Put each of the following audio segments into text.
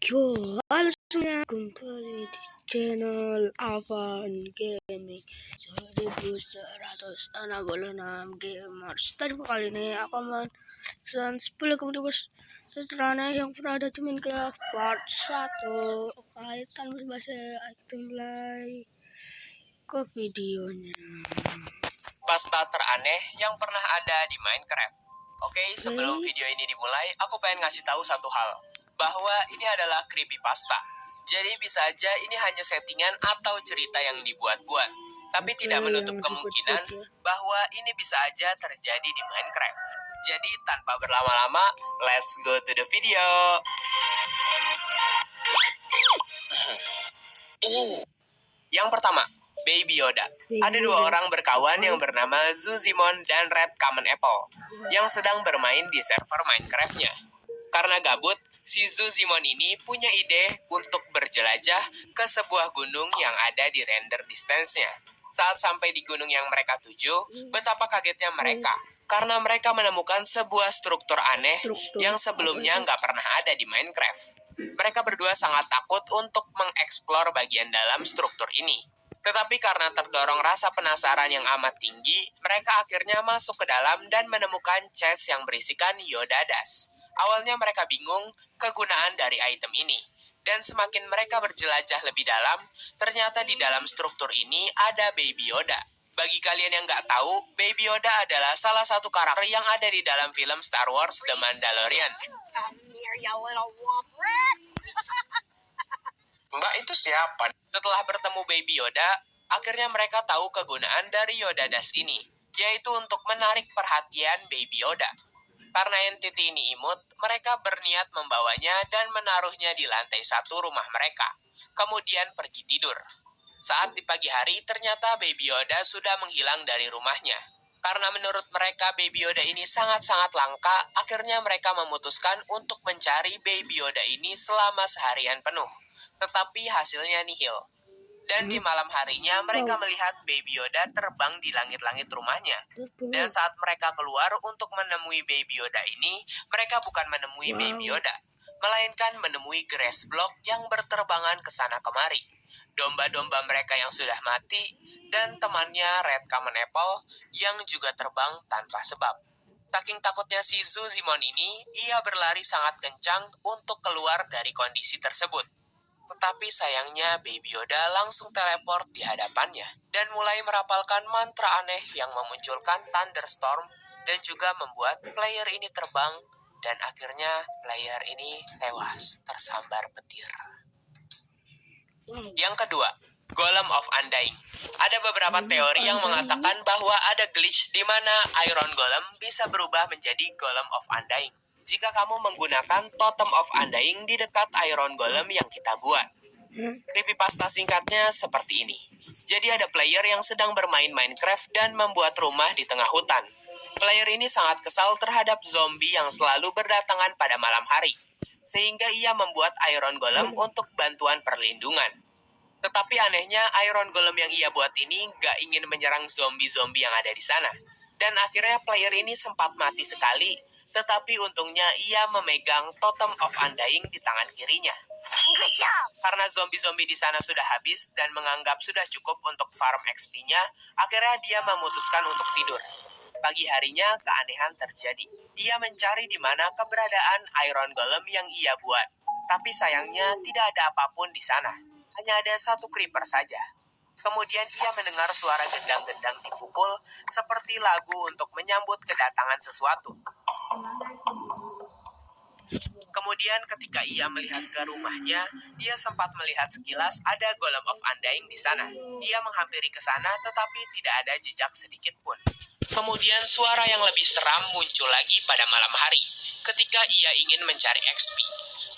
Yo, halo semuanya, kembali di channel Avan Gaming 1166 Gamers. Tadi kali ini aku akan 10 kemudian sederhana yang pernah ada di Minecraft part 1. Oke, tanpa basa kita mulai ke videonya. Pasta teraneh yang pernah ada di Minecraft. Oke, sebelum video ini dimulai, aku pengen ngasih tahu satu hal, bahwa ini adalah creepypasta. Jadi bisa aja ini hanya settingan atau cerita yang dibuat-buat. Tapi tidak menutup kemungkinan bahwa ini bisa aja terjadi di Minecraft. Jadi tanpa berlama-lama, let's go to the video. Yang pertama, Baby Yoda. Ada dua orang berkawan yang bernama Zuzimon dan Red Common Apple yang sedang bermain di server Minecraft-nya. Karena gabut, si Zuzimon ini punya ide untuk berjelajah ke sebuah gunung yang ada di render distance-nya. Saat sampai di gunung yang mereka tuju, betapa kagetnya mereka karena mereka menemukan sebuah struktur aneh yang sebelumnya nggak pernah ada di Minecraft. Mereka berdua sangat takut untuk mengeksplor bagian dalam struktur ini. Tetapi karena terdorong rasa penasaran yang amat tinggi, mereka akhirnya masuk ke dalam dan menemukan chest yang berisikan Yoda dust. Awalnya mereka bingung kegunaan dari item ini. Dan semakin mereka berjelajah lebih dalam, ternyata di dalam struktur ini ada Baby Yoda. Bagi kalian yang nggak tahu, Baby Yoda adalah salah satu karakter yang ada di dalam film Star Wars The Mandalorian. Mbak, itu siapa? Setelah bertemu Baby Yoda, akhirnya mereka tahu kegunaan dari Yoda dust ini, yaitu untuk menarik perhatian Baby Yoda. Karena entity ini imut, mereka berniat membawanya dan menaruhnya di lantai 1 rumah mereka. Kemudian pergi tidur. Saat di pagi hari, ternyata Baby Yoda sudah menghilang dari rumahnya. Karena menurut mereka Baby Yoda ini sangat-sangat langka, akhirnya mereka memutuskan untuk mencari Baby Yoda ini selama seharian penuh. Tetapi hasilnya nihil. Dan di malam harinya mereka melihat Baby Yoda terbang di langit-langit rumahnya. Dan saat mereka keluar untuk menemui Baby Yoda ini, mereka bukan menemui Baby Yoda, melainkan menemui grass block yang berterbangan ke sana kemari. Domba-domba mereka yang sudah mati, dan temannya Red Common Apple yang juga terbang tanpa sebab. Saking takutnya si Zuzimon ini, ia berlari sangat kencang untuk keluar dari kondisi tersebut. Tetapi sayangnya Baby Yoda langsung teleport di hadapannya dan mulai merapalkan mantra aneh yang memunculkan thunderstorm dan juga membuat player ini terbang dan akhirnya player ini tewas tersambar petir. Yang kedua, Golem of Undying. Ada beberapa teori yang mengatakan bahwa ada glitch di mana Iron Golem bisa berubah menjadi Golem of Undying jika kamu menggunakan Totem of Undying di dekat Iron Golem yang kita buat. Creepypasta singkatnya seperti ini. Jadi ada player yang sedang bermain Minecraft dan membuat rumah di tengah hutan. Player ini sangat kesal terhadap zombie yang selalu berdatangan pada malam hari, sehingga ia membuat Iron Golem untuk bantuan perlindungan. Tetapi anehnya Iron Golem yang ia buat ini gak ingin menyerang zombie-zombie yang ada di sana. Dan akhirnya player ini sempat mati sekali, tetapi untungnya ia memegang Totem of Undying di tangan kirinya. Karena zombie-zombie di sana sudah habis dan menganggap sudah cukup untuk farm XP-nya, akhirnya dia memutuskan untuk tidur. Pagi harinya keanehan terjadi. Ia mencari di mana keberadaan Iron Golem yang ia buat. Tapi sayangnya tidak ada apapun di sana. Hanya ada satu creeper saja. Kemudian ia mendengar suara gendang-gendang dipukul seperti lagu untuk menyambut kedatangan sesuatu. Kemudian ketika ia melihat ke rumahnya, ia sempat melihat sekilas ada Golem of Undying di sana. Ia menghampiri ke sana tetapi tidak ada jejak sedikit pun. Kemudian suara yang lebih seram muncul lagi pada malam hari ketika ia ingin mencari XP.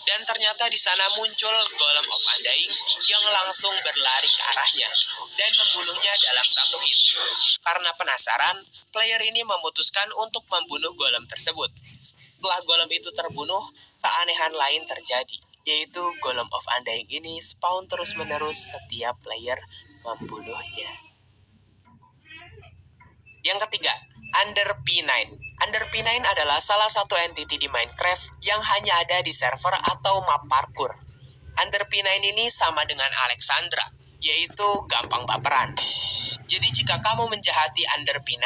Dan ternyata di sana muncul Golem of Undying yang langsung berlari ke arahnya dan membunuhnya dalam satu hit. Karena penasaran, player ini memutuskan untuk membunuh golem tersebut. Setelah golem itu terbunuh, keanehan lain terjadi, yaitu Golem of Undying ini spawn terus-menerus setiap player membunuhnya. Yang ketiga, Under P9. Under P9 adalah salah satu entity di Minecraft yang hanya ada di server atau map parkour. Under P9 ini sama dengan Alexandra, yaitu gampang baperan. Jadi jika kamu menjahati Under P9,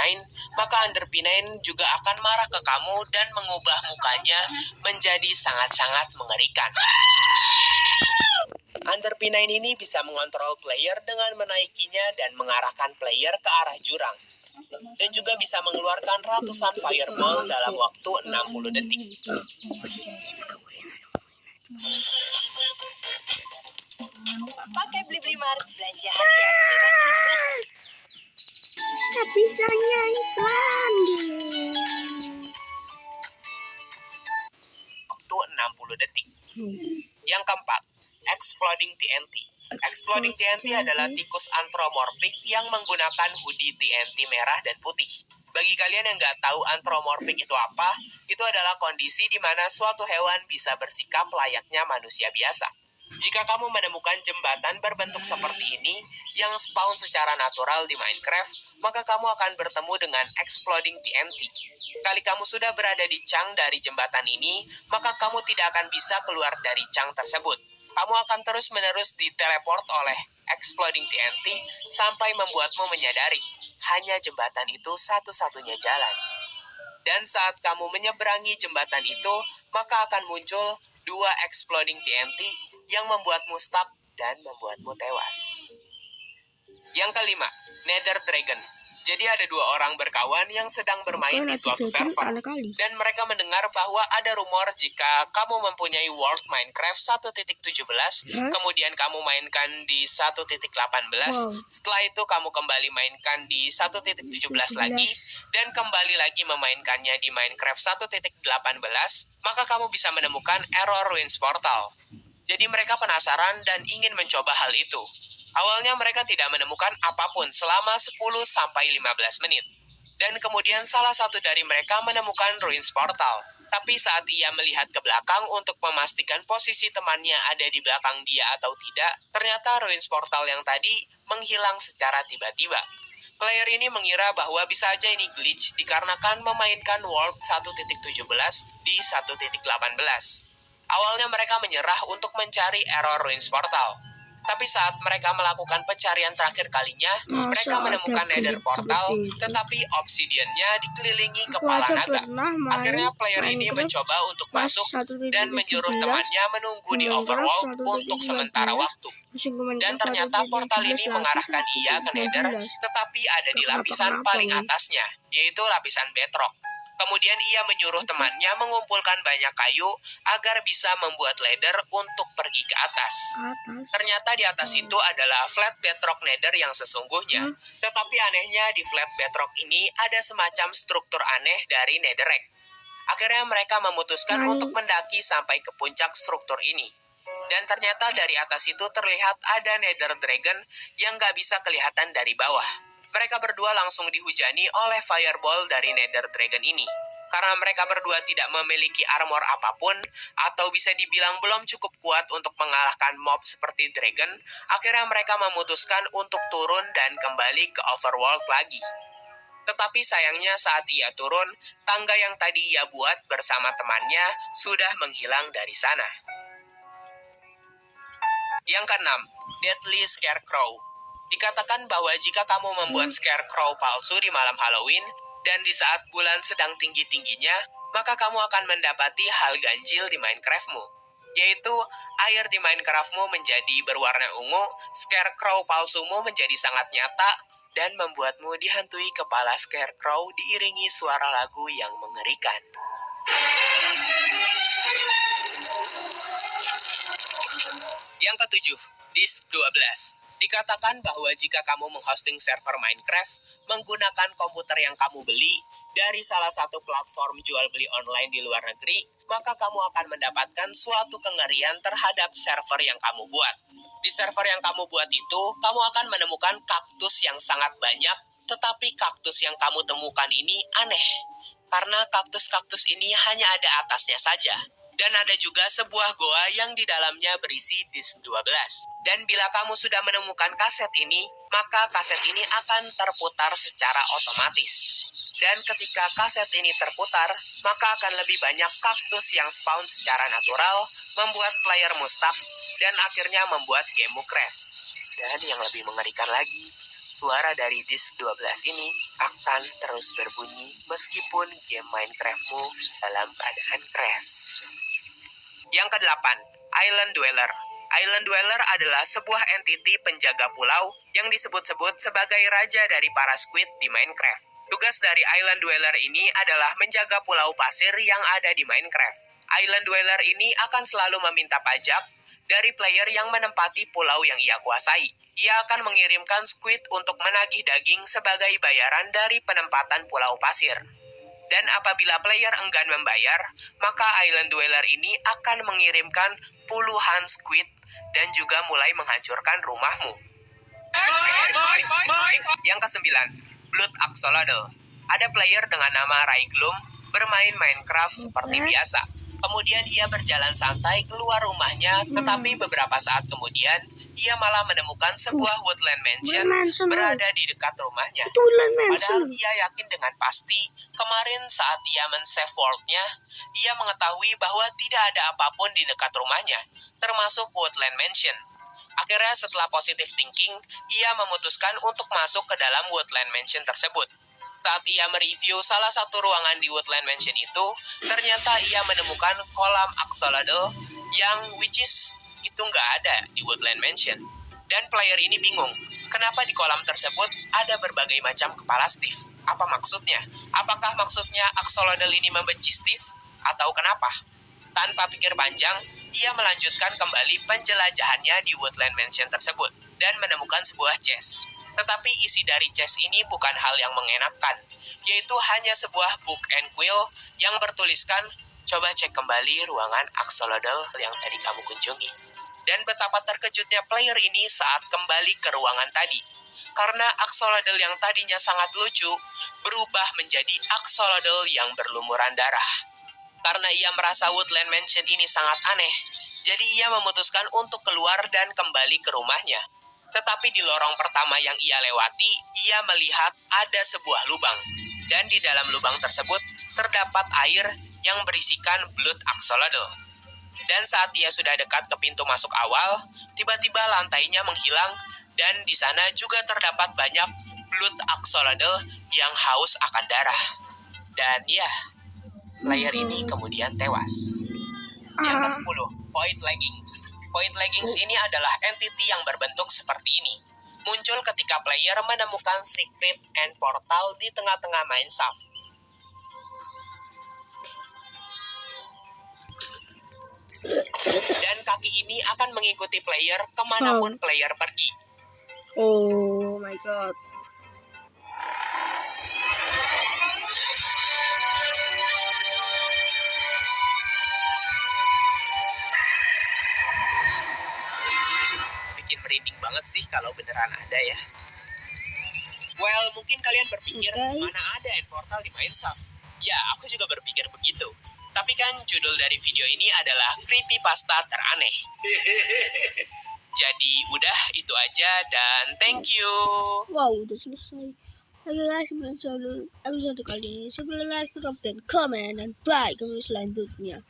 maka Under P9 juga akan marah ke kamu dan mengubah mukanya menjadi sangat-sangat mengerikan. Under P9 ini bisa mengontrol player dengan menaikinya dan mengarahkan player ke arah jurang. Dan juga bisa mengeluarkan ratusan fireball dalam waktu 60 detik. Pakai Blibli Mart, belanja harian bebas ribet. Bisa-bisanya iklan. Waktu 60 detik. Yang keempat, Exploding TNT. Exploding TNT adalah tikus anthropomorphic yang menggunakan hoodie TNT merah dan putih. Bagi kalian yang nggak tahu anthropomorphic itu apa, itu adalah kondisi di mana suatu hewan bisa bersikap layaknya manusia biasa. Jika kamu menemukan jembatan berbentuk seperti ini yang spawn secara natural di Minecraft, maka kamu akan bertemu dengan Exploding TNT. Kali kamu sudah berada di chunk dari jembatan ini, maka kamu tidak akan bisa keluar dari chunk tersebut. Kamu akan terus-menerus diteleport oleh Exploding TNT sampai membuatmu menyadari hanya jembatan itu satu-satunya jalan. Dan saat kamu menyeberangi jembatan itu, maka akan muncul 2 Exploding TNT yang membuatmu stuck dan membuatmu tewas. Yang kelima, Nether Dragon. Jadi ada 2 orang berkawan yang sedang bermain di suatu server. Dan mereka mendengar bahwa ada rumor jika kamu mempunyai World Minecraft 1.17, kemudian kamu mainkan di 1.18, setelah itu kamu kembali mainkan di 1.17 lagi, dan kembali lagi memainkannya di Minecraft 1.18, maka kamu bisa menemukan error Ruins Portal. Jadi mereka penasaran dan ingin mencoba hal itu. Awalnya mereka tidak menemukan apapun selama 10-15 menit. Dan kemudian salah satu dari mereka menemukan Ruins Portal. Tapi saat ia melihat ke belakang untuk memastikan posisi temannya ada di belakang dia atau tidak, ternyata Ruins Portal yang tadi menghilang secara tiba-tiba. Player ini mengira bahwa bisa aja ini glitch dikarenakan memainkan World 1.17 di 1.18. Awalnya mereka menyerah untuk mencari error Ruins Portal. Tapi saat mereka melakukan pencarian terakhir kalinya, mereka menemukan Nether Portal, tetapi obsidiannya dikelilingi kepala naga. Akhirnya player ini mencoba untuk masuk dan menyuruh temannya menunggu di overworld untuk sementara waktu. Dan ternyata portal ini mengarahkan ia ke Nether, tetapi ada di lapisan paling atasnya, yaitu lapisan bedrock. Kemudian ia menyuruh temannya mengumpulkan banyak kayu agar bisa membuat ladder untuk pergi ke atas. Ternyata di atas itu adalah flat bedrock nether yang sesungguhnya. Tetapi anehnya di flat bedrock ini ada semacam struktur aneh dari netherrack. Akhirnya mereka memutuskan untuk mendaki sampai ke puncak struktur ini. Dan ternyata dari atas itu terlihat ada Nether Dragon yang gak bisa kelihatan dari bawah. Mereka berdua langsung dihujani oleh fireball dari Nether Dragon ini. Karena mereka berdua tidak memiliki armor apapun, atau bisa dibilang belum cukup kuat untuk mengalahkan mob seperti Dragon, akhirnya mereka memutuskan untuk turun dan kembali ke overworld lagi. Tetapi sayangnya saat ia turun, tangga yang tadi ia buat bersama temannya sudah menghilang dari sana. Yang keenam, Deadly Scarecrow. Dikatakan bahwa jika kamu membuat scarecrow palsu di malam Halloween, dan di saat bulan sedang tinggi-tingginya, maka kamu akan mendapati hal ganjil di Minecraftmu. Yaitu, air di Minecraftmu menjadi berwarna ungu, scarecrow palsumu menjadi sangat nyata, dan membuatmu dihantui kepala scarecrow diiringi suara lagu yang mengerikan. Yang ketujuh, Disk 12. Dikatakan bahwa jika kamu menghosting server Minecraft menggunakan komputer yang kamu beli dari salah satu platform jual beli online di luar negeri, maka kamu akan mendapatkan suatu kengerian terhadap server yang kamu buat. Di server yang kamu buat itu, kamu akan menemukan kaktus yang sangat banyak, tetapi kaktus yang kamu temukan ini aneh. Karena kaktus-kaktus ini hanya ada atasnya saja. Dan ada juga sebuah goa yang di dalamnya berisi disk 12. Dan bila kamu sudah menemukan kaset ini, maka kaset ini akan terputar secara otomatis. Dan ketika kaset ini terputar, maka akan lebih banyak kaktus yang spawn secara natural, membuat playermu stuck, dan akhirnya membuat gamemu crash. Dan yang lebih mengerikan lagi, suara dari disk 12 ini akan terus berbunyi meskipun game Minecraftmu dalam keadaan crash. Yang kedelapan, Island Dweller. Island Dweller adalah sebuah entiti penjaga pulau yang disebut-sebut sebagai raja dari para squid di Minecraft. Tugas dari Island Dweller ini adalah menjaga pulau pasir yang ada di Minecraft. Island Dweller ini akan selalu meminta pajak dari player yang menempati pulau yang ia kuasai. Ia akan mengirimkan squid untuk menagih daging sebagai bayaran dari penempatan pulau pasir. Dan apabila player enggan membayar, maka Island Dweller ini akan mengirimkan puluhan squid dan juga mulai menghancurkan rumahmu. Yang kesembilan, Blood Axolotl. Ada player dengan nama Raiglum bermain Minecraft seperti biasa. Kemudian ia berjalan santai keluar rumahnya, tetapi beberapa saat kemudian ia malah menemukan sebuah woodland mansion berada di dekat rumahnya. Padahal ia yakin dengan pasti, kemarin saat ia men-save world-nya, ia mengetahui bahwa tidak ada apapun di dekat rumahnya, termasuk woodland mansion. Akhirnya setelah positive thinking, ia memutuskan untuk masuk ke dalam woodland mansion tersebut. Saat ia mereview salah satu ruangan di woodland mansion itu, ternyata ia menemukan kolam axolotl yang which is itu nggak ada di woodland mansion. Dan player ini bingung, kenapa di kolam tersebut ada berbagai macam kepala Steve? Apa maksudnya? Apakah maksudnya axolotl ini membenci Steve? Atau kenapa? Tanpa pikir panjang, ia melanjutkan kembali penjelajahannya di woodland mansion tersebut dan menemukan sebuah chest. Tetapi isi dari chest ini bukan hal yang mengenakan, yaitu hanya sebuah book and quill yang bertuliskan, coba cek kembali ruangan axolotl yang tadi kamu kunjungi. Dan betapa terkejutnya player ini saat kembali ke ruangan tadi. Karena axolotl yang tadinya sangat lucu, berubah menjadi axolotl yang berlumuran darah. Karena ia merasa woodland mansion ini sangat aneh, jadi ia memutuskan untuk keluar dan kembali ke rumahnya. Tetapi di lorong pertama yang ia lewati, ia melihat ada sebuah lubang. Dan di dalam lubang tersebut, terdapat air yang berisikan blood axolotl. Dan saat ia sudah dekat ke pintu masuk awal, tiba-tiba lantainya menghilang, dan di sana juga terdapat banyak blood axolotl yang haus akan darah. Dan ya, player ini kemudian tewas. Yang ke-10, Void Leggings. Void Leggings ini adalah entity yang berbentuk seperti ini. Muncul ketika player menemukan secret end portal di tengah-tengah mineshaft. Dan kaki ini akan mengikuti player kemanapun player pergi. Oh my god. Merinding banget sih kalau beneran ada ya. Well, mungkin kalian berpikir mana ada end portal di mineshaft. Ya, aku juga berpikir begitu. Tapi kan judul dari video ini adalah Creepypasta Teraneh. Jadi udah itu aja dan thank you. Wow, udah selesai. Oke guys, sebelum episode kali ini, sebelum like, drop dan komen, dan bye ke video selanjutnya.